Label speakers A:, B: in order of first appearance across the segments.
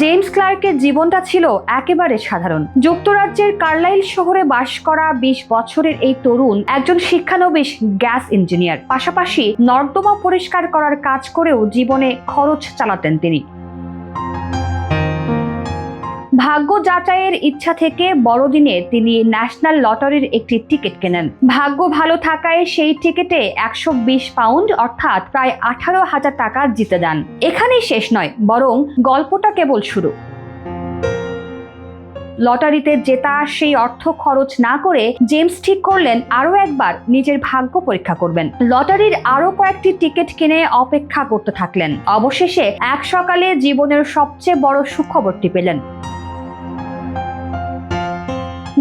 A: James ক্লার্কের জীবনটা ছিল একেবারে সাধারণ। যুক্তরাজ্যের কার্লাইল শহরে বাস করা 20 বছরের এই তরুণ একজন শিক্ষানবিশ গ্যাস ইঞ্জিনিয়ার, পাশাপাশি নর্দমা পরিষ্কার করার কাজ করেও জীবনে খরচ চালাতেন তিনি। ভাগ্য যাচাইয়ের ইচ্ছা থেকে বড়দিনে তিনি ন্যাশনাল লটারির একটি টিকিট কেনেন। ভাগ্য ভালো থাকায় সেই টিকিটে 120 পাউন্ড অর্থাৎ প্রায় 18,000 টাকা জিতে যান। এখানেই শেষ নয়, বরং গল্পটা কেবল শুরু। লটারিতে জেতা সেই অর্থ খরচ না করে জেমস ঠিক করলেন আরো একবার নিজের ভাগ্য পরীক্ষা করবেন। লটারির আরো কয়েকটি টিকিট কিনে অপেক্ষা করতে থাকলেন। অবশেষে এক সকালে জীবনের সবচেয়ে বড় সুখবরটি পেলেন।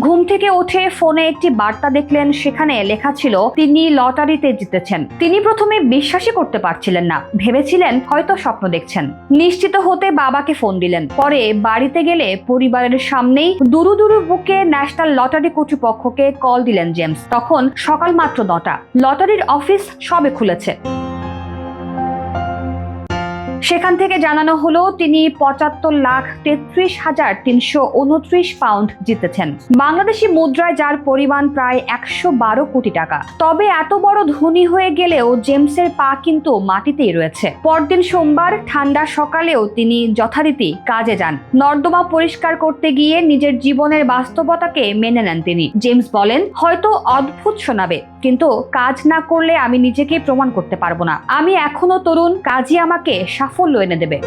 A: ঘুম থেকে উঠে ফোনে একটি বার্তা দেখলেন, সেখানে লেখা ছিল তিনি লটারিতে জিতেছেন। তিনি প্রথমে বিশ্বাসই করতে পারছিলেন না, ভেবেছিলেন হয়তো স্বপ্ন দেখছেন। নিশ্চিত হতে বাবাকে ফোন দিলেন। পরে বাড়িতে গেলে পরিবারের সামনেই দুরু দুরু বুকে ন্যাশনাল লটারি কর্তৃপক্ষকে কল দিলেন জেমস। তখন সকাল মাত্র 9টা। লটারির অফিস সবে খুলেছে। সেখান থেকে জানানো হলো তিনি 75,33,329 পাউন্ড জিতেছেন, বাংলাদেশি মুদ্রায় যার পরিমাণ প্রায় 112 কোটি টাকা। তবে এত বড় ধনী হয়ে গেলেও জেমসের পা কিন্তু মাটিতেই রয়েছে। পরদিন সোমবার ঠান্ডা সকালেও তিনি যথারীতি কাজে যান। নর্দমা পরিষ্কার করতে গিয়ে নিজের জীবনের বাস্তবতাকে মেনে নেন তিনি। জেমস বলেন, হয়তো অদ্ভুত শোনাবে, কিন্তু কাজ না করলে আমি নিজেকে প্রমাণ করতে পারবো না। আমি এখনো তরুণ, কাজই আমাকে সাফল্য এনে দেবে।